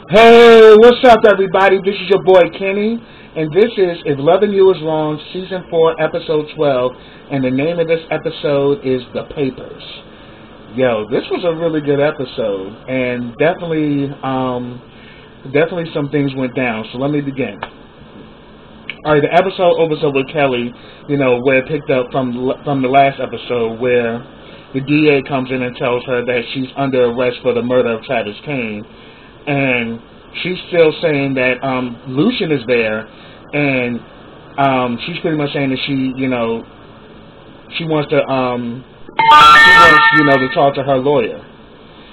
Hey, what's up, everybody? This is your boy Kenny, and this is If Loving You Is Wrong, Season 4, Episode 12, and the name of this episode is The Papers. Yo, this was a really good episode, and definitely some things went down, so let me begin. Alright, the episode opens up with Kelly, where it picked up from the last episode, where the DA comes in and tells her that she's under arrest for the murder of Travis Kane. And she's still saying that Lucian is there, and she's pretty much saying that she wants to to talk to her lawyer.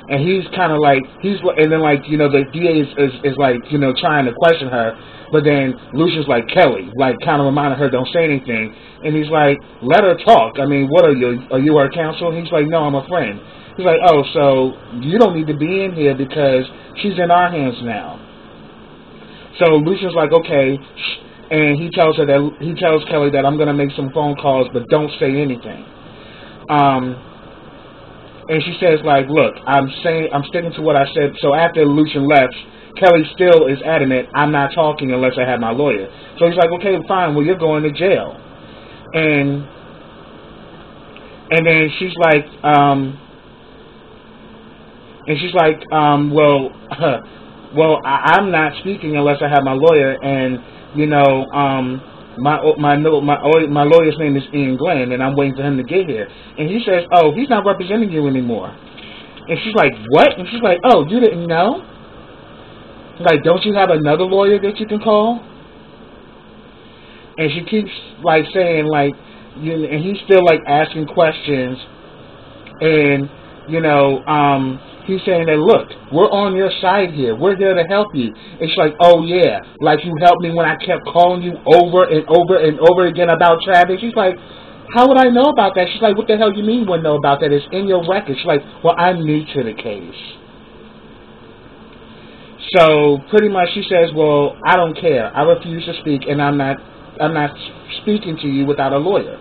And he's kind of like and then the DA is like trying to question her, but then Lucian's like, Kelly, like kind of reminding her, don't say anything. And he's like, let her talk. I mean, what are you? Are you her counsel? And he's like, no, I'm a friend. He's like, oh, so you don't need to be in here because she's in our hands now. So Lucian's like, okay, and he tells Kelly that I'm gonna make some phone calls, but don't say anything. And she says like, look, I'm sticking to what I said. So after Lucian left, Kelly still is adamant, I'm not talking unless I have my lawyer. So he's like, okay, fine, well you're going to jail. And then she's like, I'm not speaking unless I have my lawyer, and my lawyer's name is Ian Glenn, and I'm waiting for him to get here. And he says, oh, he's not representing you anymore. And she's like, what? And she's like, oh, you didn't know? Like, don't you have another lawyer that you can call? And she keeps like saying like, and he's still like asking questions, and he's saying that, look, we're on your side here. We're here to help you. And she's like, oh, yeah, like you helped me when I kept calling you over and over and over again about Travis. She's like, how would I know about that? She's like, what the hell you mean you wouldn't know about that? It's in your record. She's like, well, I'm new to the case. So pretty much she says, well, I don't care. I refuse to speak, and I'm not speaking to you without a lawyer.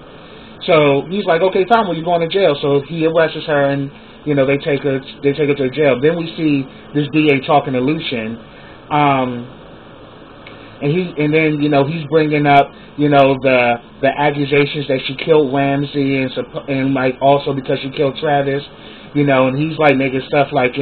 So he's like, okay, fine, well, you're going to jail. So he arrests her, and they take her to jail. Then we see this DA talking to Lucian, and then he's bringing up the accusations that she killed Ramsey and like also because she killed Travis, and he's like making stuff like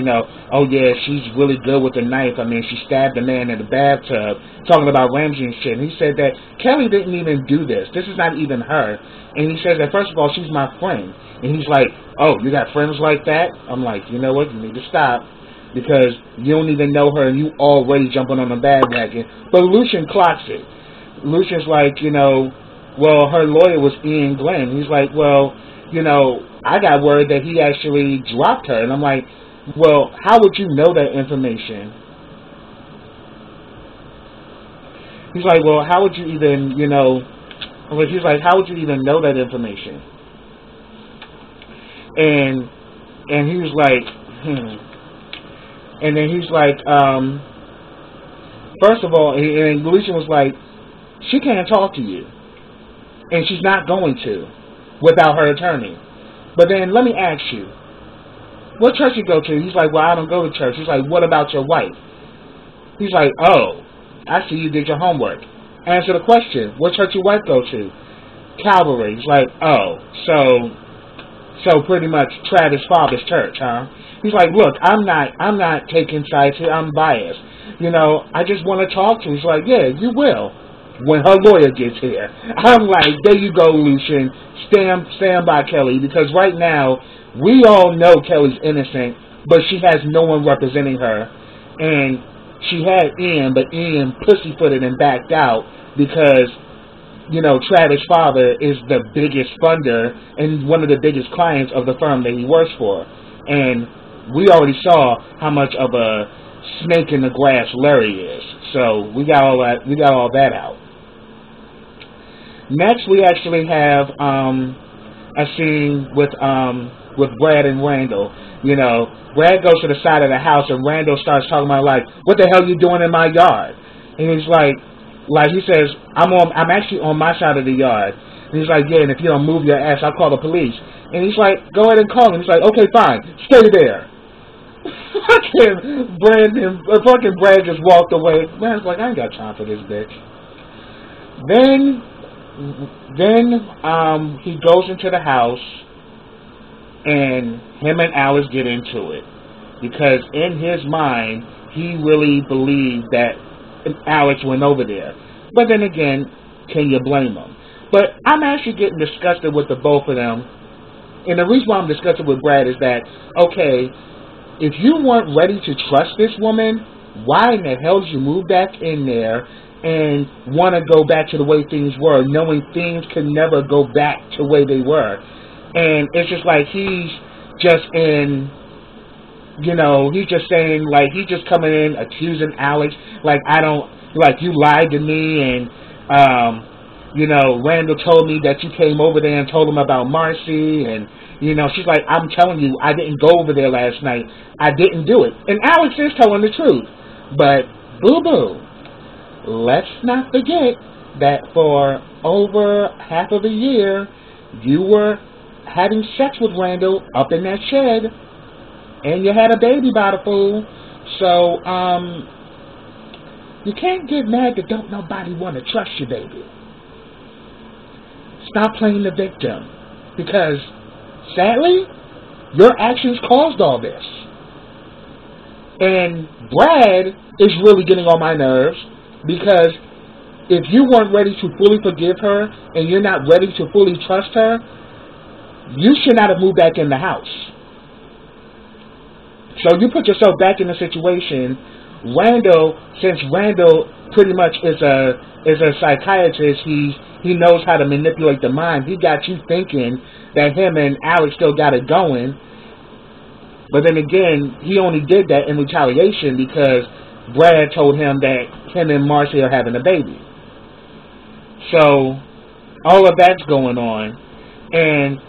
oh yeah, she's really good with the knife. I mean, she stabbed a man in the bathtub, talking about Ramsey and shit. And he said that Kelly didn't even do this. This is not even her. And he says that first of all, she's my friend. And he's like, oh, you got friends like that? I'm like, you know what? You need to stop because you don't even know her and you already jumping on the bandwagon. But Lucian clocks it. Lucian's like, well, her lawyer was Ian Glenn. He's like, well, I got word that he actually dropped her. And I'm like, well, how would you know that information? He's like, well, how would you even, he's like, how would you even know that information? And he was like, And then he's like, first of all, and Lucian was like, she can't talk to you. And she's not going to without her attorney. But then let me ask you, what church you go to? He's like, well, I don't go to church. He's like, what about your wife? He's like, oh, I see you did your homework. Answer the question. What church your wife go to? Calvary. He's like, oh, so pretty much Travis' father's church, huh? He's like, look, I'm not taking sides here. I'm biased. I just want to talk to her. He's like, yeah, you will when her lawyer gets here. I'm like, there you go, Lucian. Stand by Kelly, because right now we all know Kelly's innocent, but she has no one representing her. And she had Ian, but Ian pussyfooted and backed out because Travis' father is the biggest funder and one of the biggest clients of the firm that he works for. And we already saw how much of a snake in the grass Larry is. So we got all that out. Next, we actually have a scene with Brad and Randall. Brad goes to the side of the house and Randall starts talking about like, what the hell you doing in my yard? And he's like he says, I'm actually on my side of the yard. And he's like, yeah, and if you don't move your ass, I'll call the police. And he's like, go ahead and call him. He's like, okay, fine, stay there. fucking Brad just walked away. Man's like, I ain't got time for this bitch. Then he goes into the house, and him and Alex get into it. Because in his mind, he really believed that Alex went over there. But then again, can you blame him? But I'm actually getting disgusted with the both of them. And the reason why I'm disgusted with Brad is that, okay, if you weren't ready to trust this woman, why in the hell did you move back in there and want to go back to the way things were, knowing things can never go back to the way they were? And it's just like he's just in, he's just saying, like, he's just coming in accusing Alex, like, you lied to me, and, Randall told me that you came over there and told him about Marcy, and, she's like, I'm telling you, I didn't go over there last night. I didn't do it. And Alex is telling the truth. But, boo-boo, let's not forget that for over half of a year, you were having sex with Randall up in that shed, and you had a baby by the fool. So, you can't get mad that don't nobody want to trust you, baby. Stop playing the victim. Because, sadly, your actions caused all this. And Brad is really getting on my nerves, because if you weren't ready to fully forgive her and you're not ready to fully trust her, you should not have moved back in the house. So you put yourself back in the situation. Since Randall pretty much is a psychiatrist, he knows how to manipulate the mind. He got you thinking that him and Alex still got it going. But then again, he only did that in retaliation because Brad told him that him and Marcy are having a baby. So all of that's going on. And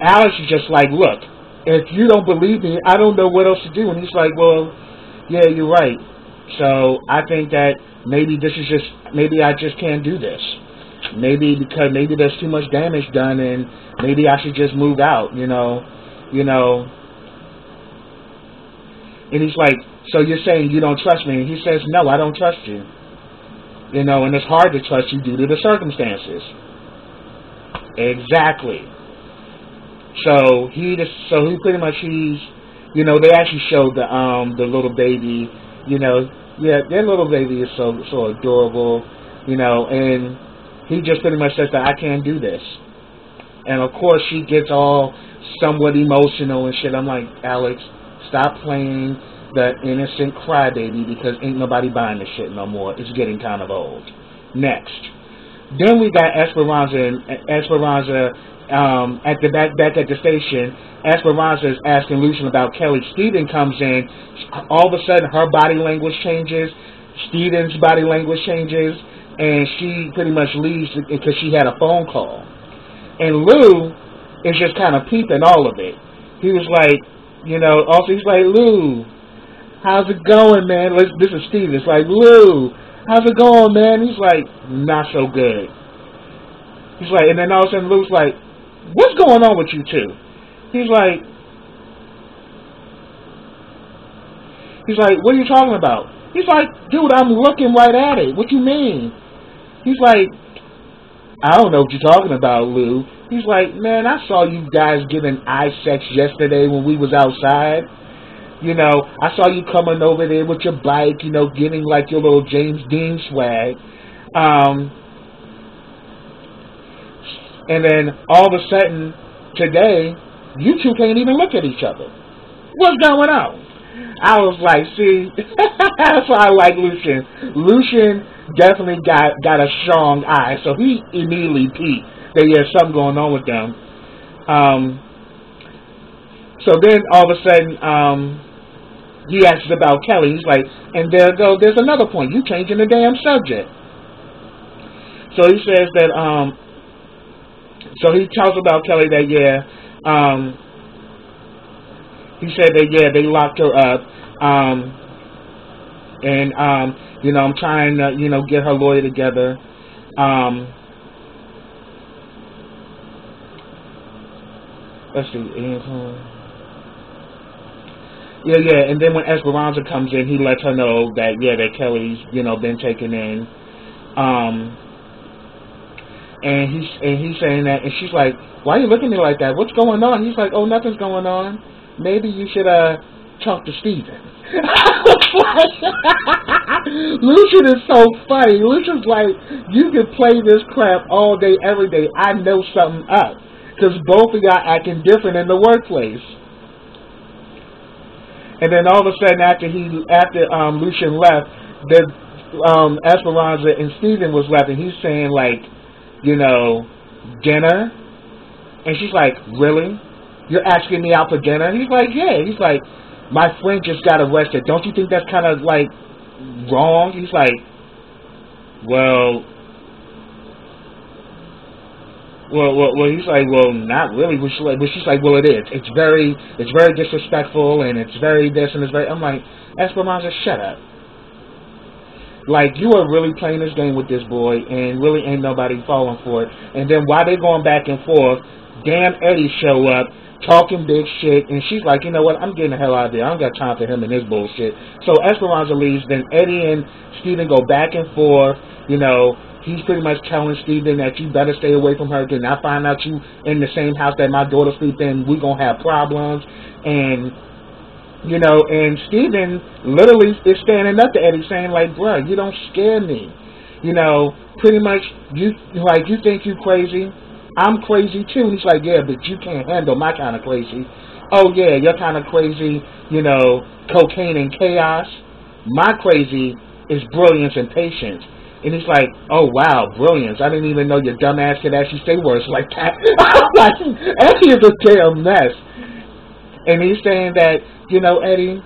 Alex is just like, look, if you don't believe me, I don't know what else to do. And he's like, well, yeah, you're right. So I think that maybe I just can't do this. Maybe there's too much damage done, and maybe I should just move out, And he's like, so you're saying you don't trust me? And he says, no, I don't trust you. And it's hard to trust you due to the circumstances. Exactly. So he pretty much they actually showed the little baby, their little baby is so adorable, and he just pretty much says that I can't do this. And of course she gets all somewhat emotional and shit. I'm like, Alex, stop playing the innocent crybaby, because ain't nobody buying this shit no more. It's getting kind of old. Next. Then we got Esperanza at the back at the station. Esperanza is asking Lucian about Kelly. Steven comes in. All of a sudden, her body language changes. Steven's body language changes. And she pretty much leaves because she had a phone call. And Lou is just kind of peeping all of it. He was like, also he's like, Lou, how's it going, man? This is Steven. It's like, Lou, how's it going, man? He's like, not so good. He's like, and then all of a sudden Lou's like, what's going on with you two? He's like, what are you talking about? He's like, dude, I'm looking right at it. What you mean? He's like, I don't know what you're talking about, Lou. He's like, man, I saw you guys giving eye sex yesterday when we was outside. I saw you coming over there with your bike, getting like your little James Dean swag. And then all of a sudden, today, you two can't even look at each other. What's going on? I was like, see, that's why I like Lucian. Lucian definitely got a strong eye, so he immediately peeped that there's something going on with them. So then all of a sudden, he asks about Kelly. He's like, and there's another point. You changing the damn subject. So he says that, so he tells about Kelly that, he said that, they locked her up. And, I'm trying to, get her lawyer together. Let's see. Yeah. And then when Esperanza comes in, he lets her know that that Kelly's been taken in. And he's saying that, and she's like, "Why are you looking at me like that? What's going on?" He's like, "Oh, nothing's going on. Maybe you should talk to Steven." Lucian is so funny. Lucian's like, "You can play this crap all day, every day. I know something up, because both of y'all acting different in the workplace." And then all of a sudden, after Lucian left, the Esperanza and Steven was left, and he's saying like, dinner? And she's like, "Really? You're asking me out for dinner?" He's like, "Yeah." He's like, "My friend just got arrested. Don't you think that's kind of like wrong?" He's like, well, he's like, "Well, not really." But she's like, "Well, it is. It's very disrespectful, and it's very this, and it's very." I'm like, Esperanza, shut up. Like, you are really playing this game with this boy, and really ain't nobody falling for it. And then while they're going back and forth, damn Eddie show up, talking big shit, and she's like, "You know what, I'm getting the hell out of there. I don't got time for him and his bullshit." So Esperanza leaves, then Eddie and Steven go back and forth. He's pretty much telling Steven that you better stay away from her, because I find out you in the same house that my daughter sleeps in, we're going to have problems. And and Steven literally is standing up to Eddie saying like, "Bruh, you don't scare me. Pretty much you think you crazy. I'm crazy too." And he's like, "Yeah, but you can't handle my kind of crazy." "Oh yeah, your kind of crazy, cocaine and chaos. My crazy is brilliance and patience." And he's like, "Oh wow, brilliance. I didn't even know your dumb ass could actually say words like that." I'm like, Eddie is a damn mess. And he's saying that, "Eddie,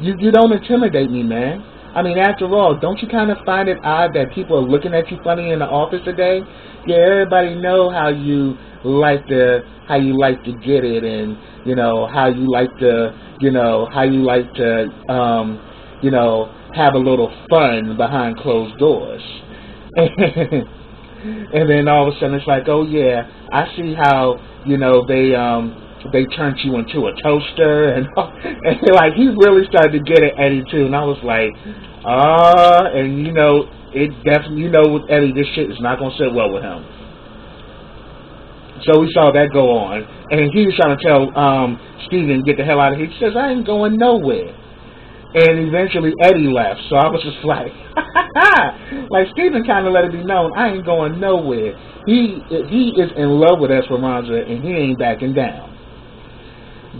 you don't intimidate me, man. I mean, after all, don't you kind of find it odd that people are looking at you funny in the office today? Yeah, everybody know how you like to get it, and how you like to have a little fun behind closed doors." And then all of a sudden it's like, "Oh yeah, I see how they turned you into a toaster," and like he really started to get at Eddie too. And I was like, and it definitely, with Eddie, this shit is not gonna sit well with him. So we saw that go on, and he was trying to tell Steven, "Get the hell out of here." He says, "I ain't going nowhere." And eventually Eddie left, so I was just like, like Steven kind of let it be known, I ain't going nowhere. He is in love with Esperanza, and he ain't backing down.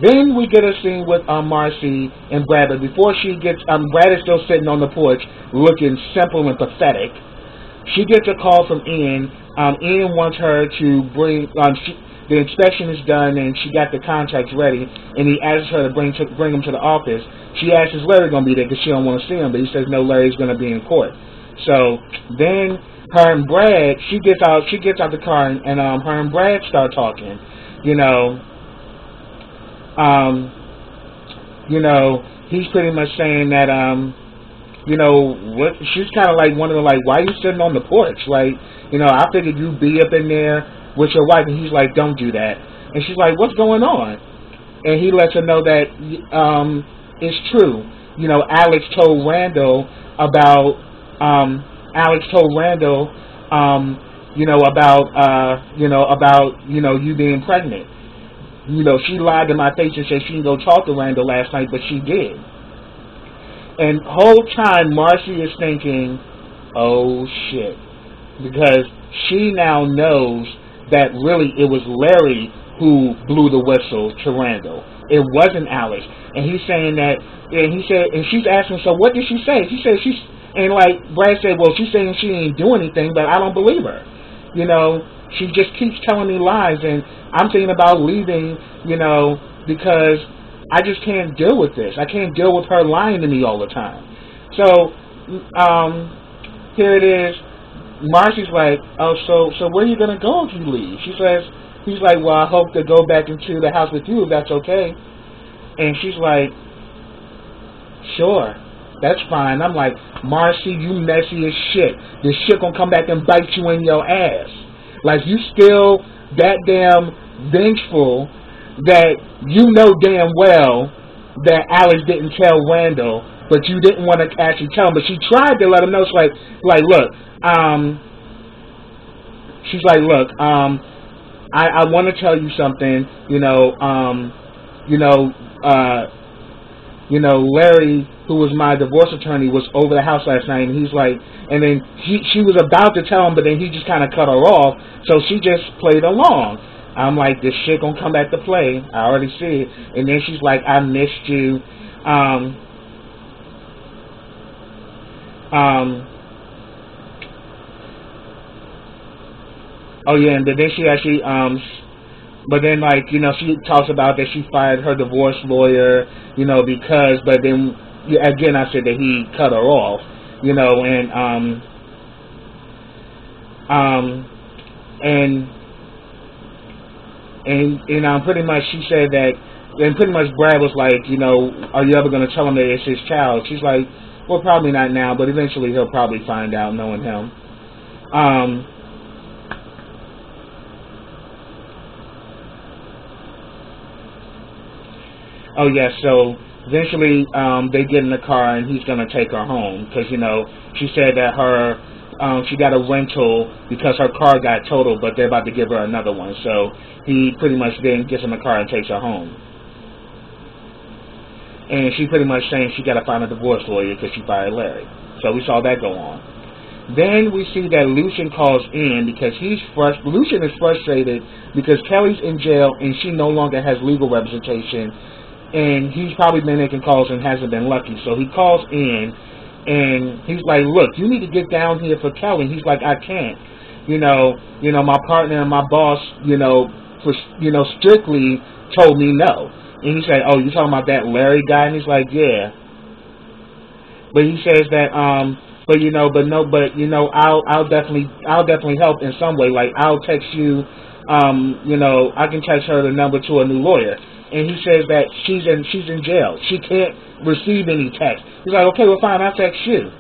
Then we get a scene with Marcy and Brad, but before she gets, Brad is still sitting on the porch looking simple and pathetic. She gets a call from Ian. Ian wants her to bring, the inspection is done and she got the contracts ready, and he asks her to bring him to the office. She asks, "Is Larry going to be there?" because she don't want to see him, but he says, "No, Larry's going to be in court." So then her and Brad, she gets out the car, and her and Brad start talking. He's pretty much saying that, what, she's kind of like wondering, like, "Why are you sitting on the porch? Like, I figured you'd be up in there with your wife." And he's like, "Don't do that." And she's like, "What's going on?" And he lets her know that, it's true. Alex told Randall about, you being pregnant. She lied to my face and said she didn't go talk to Randall last night, but she did. And the whole time Marcy is thinking, "Oh shit," because she now knows that really it was Larry who blew the whistle to Randall. It wasn't Alex. And he's saying that, and she's asking, "So what did she say?" She said and like Brad said, "Well, she's saying she didn't do anything, but I don't believe her. She just keeps telling me lies, and I'm thinking about leaving, because I just can't deal with this. I can't deal with her lying to me all the time." So, here it is. Marcy's like, "Oh, so where are you going to go if you leave?" He's like, "Well, I hope to go back into the house with you if that's okay." And she's like, "Sure, that's fine." I'm like, "Marcy, you messy as shit. This shit gonna come back and bite you in your ass. Like, you still that damn vengeful that you know damn well that Alex didn't tell Randall, but you didn't want to actually tell him. But she tried to let him know. She's like, look, she's like, look, I want to tell you something. Larry, who was my divorce attorney, was over the house last night, and he's like, and then she was about to tell him, but then he just kind of cut her off, so she just played along. I'm like, this shit gonna come back to play. I already see it. And then she's like, I missed you. Oh yeah, and then she actually, but then like, she talks about that she fired her divorce lawyer, because, but then again I said that he cut her off, and pretty much she said that, and pretty much Brad was like, are you ever going to tell him that it's his child? She's like, well, probably not now, but eventually he'll probably find out, knowing him. Oh yeah, so eventually they get in the car and he's gonna take her home because she said that she got a rental because her car got totaled, but they're about to give her another one. So he pretty much then gets in the car and takes her home. And she pretty much saying she got to find a divorce lawyer because she fired Larry. So we saw that go on. Then we see that Lucian calls in because Lucian is frustrated because Kelly's in jail and she no longer has legal representation. And he's probably been making calls and hasn't been lucky. So he calls in, and he's like, look, you need to get down here for Kelly. He's like, I can't. My partner and my boss, strictly told me no. And he said, oh, you talking about that Larry guy? And he's like, yeah. But he says that, I'll definitely help in some way. Like, I'll text you, I can text her the number to a new lawyer. And he says that she's in jail. She can't receive any text. He's like, okay, well, fine, I'll text you.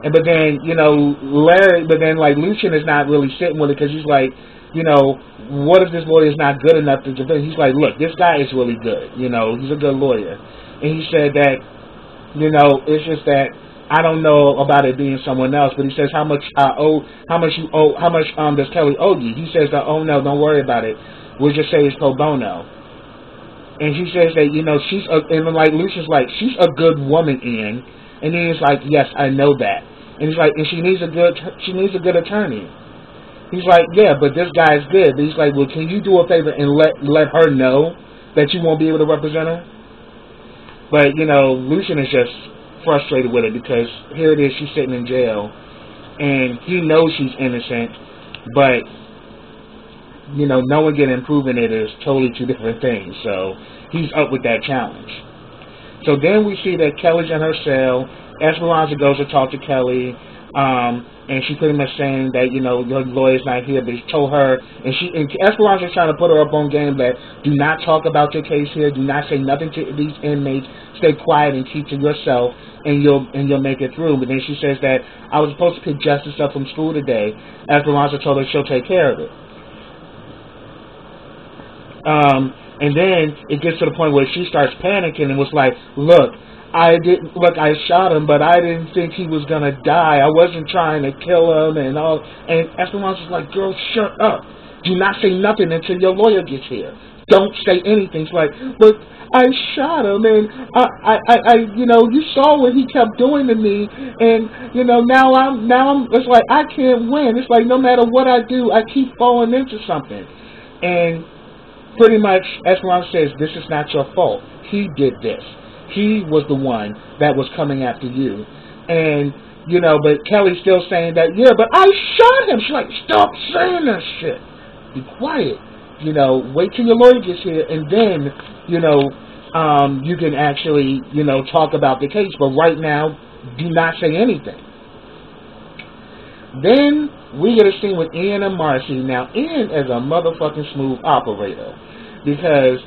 But then, Lucian is not really sitting with it because he's like, what if this lawyer is not good enough to defend? He's like, look, this guy is really good. He's a good lawyer. And he said that, it's just that I don't know about it being someone else, but he says, how much does Kelly owe you? He says that, oh no, don't worry about it. We'll just say it's pro bono. And she says that, Lucian's like, she's a good woman, Ian. And then he's like, yes, I know that. And he's like, and she needs a good attorney. He's like, yeah, but this guy's good. But he's like, well, can you do a favor and let her know that you won't be able to represent her? But, Lucian is just frustrated with it because here it is, she's sitting in jail. And he knows she's innocent, but knowing it and proving it is totally two different things. So he's up with that challenge. So then we see that Kelly's in her cell. Esperanza goes to talk to Kelly, and she pretty much saying that your lawyer's not here, but he told her, and Esperanza's trying to put her up on game that do not talk about your case here, do not say nothing to these inmates, stay quiet and keep to yourself, and you'll make it through. But then she says that I was supposed to pick Justice up from school today. Esperanza told her she'll take care of it. And then it gets to the point where she starts panicking and was like, look, I shot him, but I didn't think he was going to die. I wasn't trying to kill him and all. And Esperanza's like, girl, shut up. Do not say nothing until your lawyer gets here. Don't say anything. It's like, but I shot him, and I you saw what he kept doing to me, and, now I'm, it's like, I can't win. It's like, no matter what I do, I keep falling into something. And pretty much, Esperanza says, this is not your fault. He did this. He was the one that was coming after you. And, but Kelly's still saying that, yeah, but I shot him. She's like, stop saying that shit. Be quiet. Wait till your lawyer gets here, and then, you can actually, talk about the case. But right now, do not say anything. Then we get a scene with Ian and Marcy. Now, Ian is a motherfucking smooth operator. Because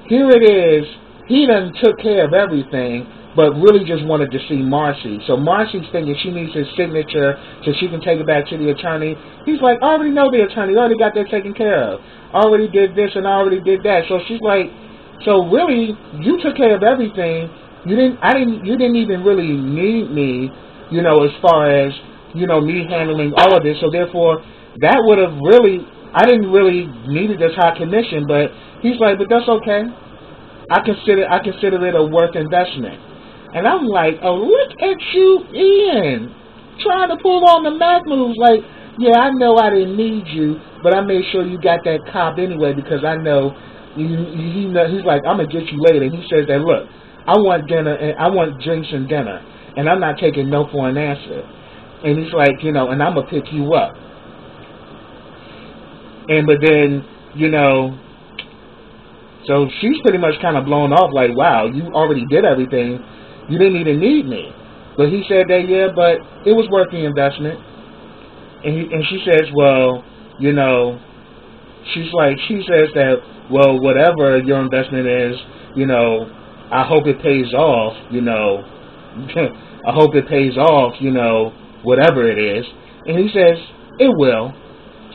here it is, he done took care of everything, but really just wanted to see Marcy. So Marcy's thinking she needs his signature so she can take it back to the attorney. He's like, I already know the attorney. I already got that taken care of. I already did this and I already did that. So she's like, So really, you took care of everything. You didn't even really need me, as far as, me handling all of this. So therefore, that would have really, I didn't really need this high commission, but he's like, but that's okay. I consider it a worth investment. And I'm like, oh, look at you, Ian, trying to pull on the Mac moves. Like, yeah, I know I didn't need you, but I made sure you got that cop anyway because I know he's like, I'm gonna get you later. And he says that, look, I want dinner and I want drinks and dinner, and I'm not taking no for an answer. And he's like, and I'm gonna pick you up. And but then, so she's pretty much kind of blown off. Like, wow, you already did everything. You didn't even need me. But he said that, yeah, but it was worth the investment. And she says, well, she says that, well, whatever your investment is, I hope it pays off, I hope it pays off, whatever it is. And he says, it will.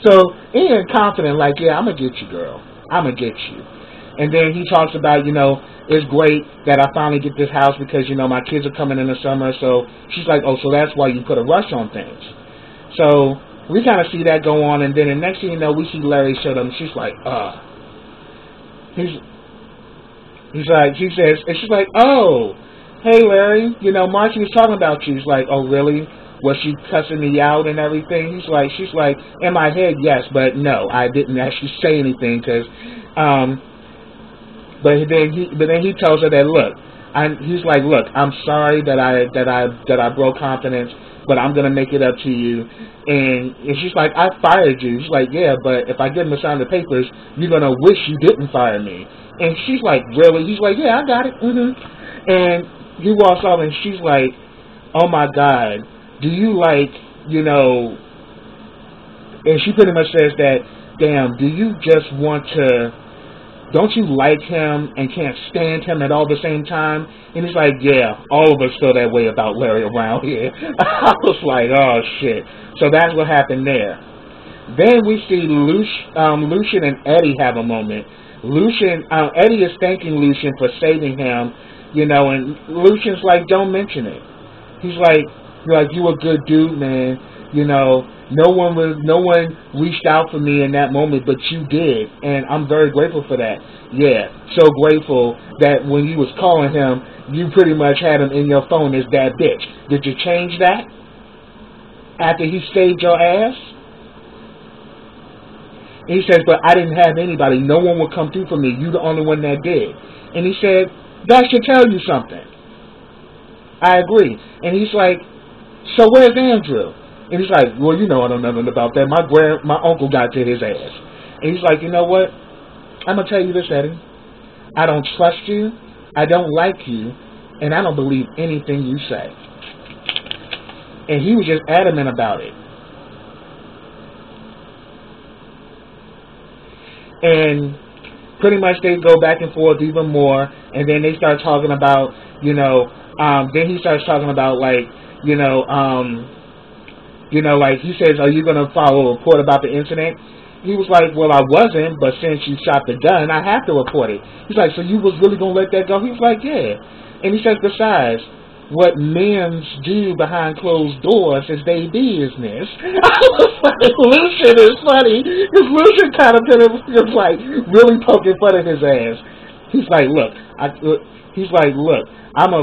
So Ian confident, like, yeah, I'm going to get you, girl. I'm going to get you. And then he talks about, it's great that I finally get this house because, my kids are coming in the summer. So she's like, oh, so that's why you put a rush on things. So we kind of see that go on. And then the next thing you know, we see Larry show them. She's like, she says, and she's like, oh, hey, Larry, Marcy was talking about you. He's like, oh, really? Was she cussing me out and everything? She's like, in my head, yes, but no, I didn't actually say anything because, but then he tells her that, look, he's like, look, I'm sorry that I broke confidence, but I'm gonna make it up to you. And she's like, I fired you. She's like, yeah, but if I get him to sign the papers, you're gonna wish you didn't fire me. And she's like, really? He's like, yeah, I got it. And he walks off, and she's like, oh my God, do you like, and she pretty much says that, damn, do you just want to, don't you like him and can't stand him at all the same time? And he's like, yeah, all of us feel that way about Larry around here. I was like, oh shit. So that's what happened there. Then we see Lucian and Eddie have a moment. Eddie is thanking Lucian for saving him, and Lucian's like, don't mention it. He's like, you a good dude, man. No one reached out for me in that moment, but you did, and I'm very grateful for that. Yeah, so grateful that when you was calling him, you pretty much had him in your phone as that bitch. Did you change that after he saved your ass? And he says, but I didn't have anybody. No one would come through for me. You the only one that did. And he said, that should tell you something. I agree. And he's like, so where's Andrew? And he's like, well, I don't know nothing about that. My uncle got to his ass. And he's like, you know what? I'm going to tell you this, Eddie. I don't trust you. I don't like you. And I don't believe anything you say. And he was just adamant about it. And pretty much they go back and forth even more. And then they start talking about, then he starts talking about, like, like he says, are you going to file a report about the incident? He was like, well, I wasn't, but since you shot the gun, I have to report it. He's like, so you was really going to let that go? He's like, yeah. And he says, besides, what men do behind closed doors is their business. I was like, Lucian is funny, because Lucian kind of was like really poking fun at his ass. He's like, look, I'm going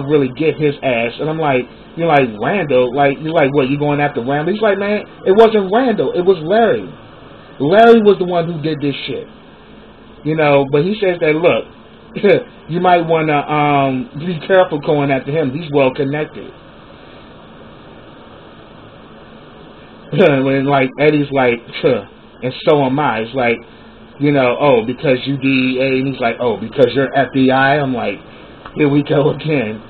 to really get his ass. And I'm like, you're like, Randall? Like, you're like, what, you going after Randall? He's like, man, it wasn't Randall. It was Larry. Larry was the one who did this shit. But he says that, look, you might want to be careful going after him. He's well connected. When, like, Eddie's like, and so am I. It's like, oh, because you DEA. And he's like, oh, because you're FBI. I'm like, here we go again.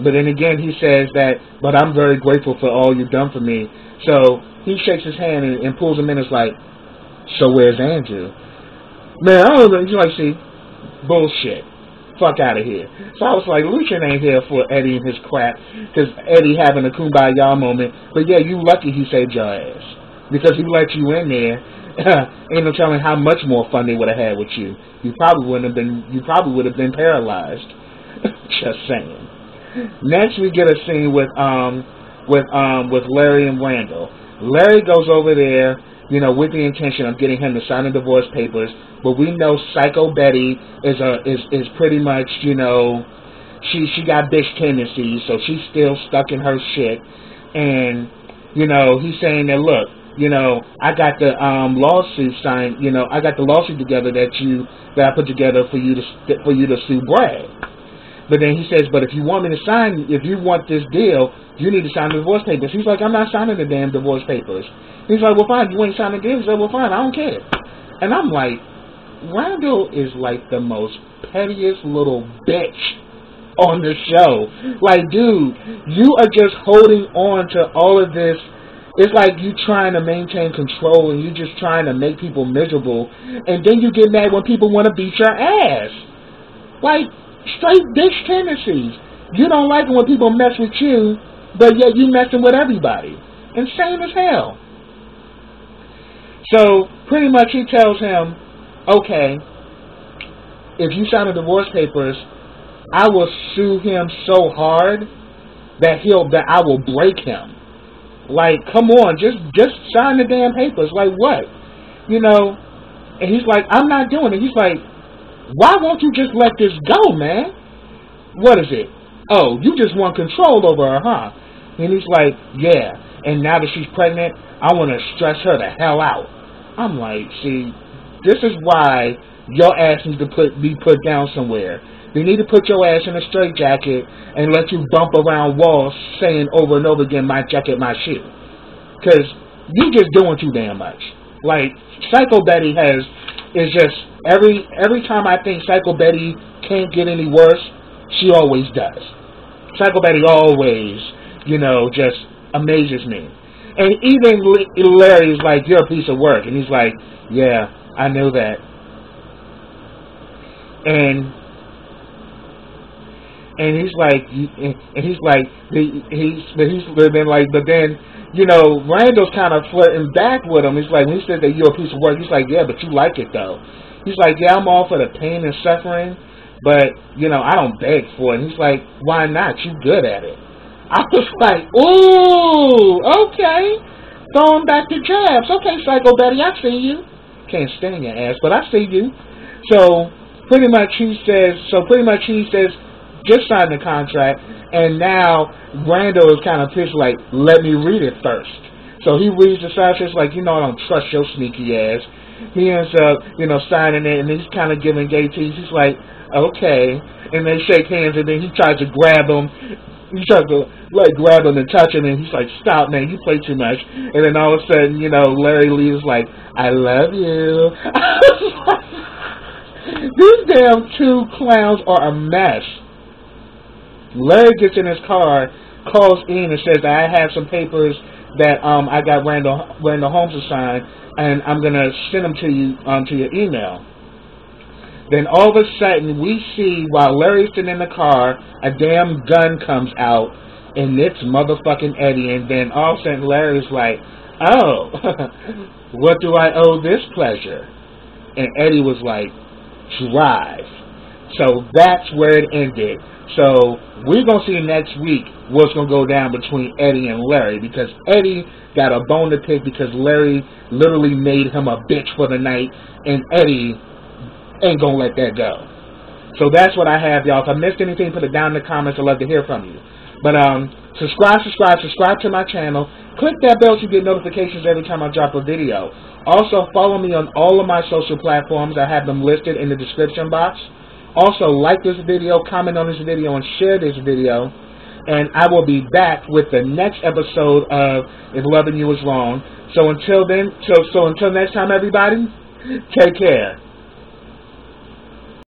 But then again, he says that, but I'm very grateful for all you've done for me. So he shakes his hand and pulls him in. It's like, so where's Andrew? Man, I don't know. He's like, see, bullshit. Fuck out of here. So I was like, Lucian ain't here for Eddie and his crap, because Eddie having a kumbaya moment. But yeah, you lucky he saved your ass. because he let you in there. Ain't no telling how much more fun they would have had with you. You probably would have been paralyzed. Just saying. Next, we get a scene with Larry and Randall. Larry goes over there, with the intention of getting him to sign the divorce papers, but we know Psycho Betty is pretty much, she got bitch tendencies, so she's still stuck in her shit, and he's saying that, look, I got the lawsuit signed, I got the lawsuit together that I put together for you to sue Brad. But then he says, but if you want this deal, you need to sign the divorce papers. He's like, I'm not signing the damn divorce papers. He's like, well, fine, you ain't signing the deal. He said, well, fine, I don't care. And I'm like, Randall is like the most pettiest little bitch on the show. Like, dude, you are just holding on to all of this. It's like you trying to maintain control and you just trying to make people miserable. And then you get mad when people want to beat your ass. Like, straight bitch tendencies. You don't like it when people mess with you, but yet you messing with everybody. Insane as hell. So, pretty much he tells him, okay, if you sign the divorce papers, I will sue him so hard that I will break him. Like, come on, just sign the damn papers. Like, what? And he's like, I'm not doing it. He's like, why won't you just let this go, man? What is it? Oh, you just want control over her, huh? And he's like, yeah. And now that she's pregnant, I want to stress her the hell out. I'm like, see, this is why your ass needs to be put down somewhere. They need to put your ass in a straitjacket and let you bump around walls saying over and over again, my jacket, my shoe. Because you just doing too damn much. Like, Psycho Betty is just, every time I think Psycho Betty can't get any worse, she always does. Psycho Betty always, just amazes me. And even Larry's like, you're a piece of work. And he's like, yeah, I know that. And he's like, but then, Randall's kind of flirting back with him. He's like, when he said that you're a piece of work, he's like, yeah, but you like it though. He's like, yeah, I'm all for the pain and suffering, but, I don't beg for it. And he's like, why not? You good at it. I was like, ooh, okay. Going back to jabs. Okay, Psycho Betty, I see you. Can't stand your ass, but I see you. So, pretty much he says, just sign the contract, and now Randall is kind of pissed, like, let me read it first. So he reads the sign, says, like, I don't trust your sneaky ass. He ends up, signing it, and he's kind of giving gay tease. He's like, okay. And they shake hands, and then he tries to grab him. He tries to, grab him and touch him, and he's like, stop, man, you play too much. And then all of a sudden, Larry leaves like, I love you. These damn two clowns are a mess. Larry gets in his car, calls Ian and says that I have some papers that I got Randall Holmes to sign, and I'm gonna send them to you to your email. Then all of a sudden we see, while Larry's sitting in the car, a damn gun comes out, and it's motherfucking Eddie. And then all of a sudden Larry's like, oh, what do I owe this pleasure? And Eddie was like, drive. So that's where it ended. So we're going to see next week what's going to go down between Eddie and Larry, because Eddie got a bone to pick because Larry literally made him a bitch for the night, and Eddie ain't going to let that go. So that's what I have, y'all. If I missed anything, put it down in the comments. I'd love to hear from you. But subscribe to my channel. Click that bell so you get notifications every time I drop a video. Also, follow me on all of my social platforms. I have them listed in the description box. Also, like this video, comment on this video, and share this video. And I will be back with the next episode of If Loving You Is Wrong. So until then, so until next time, everybody, take care.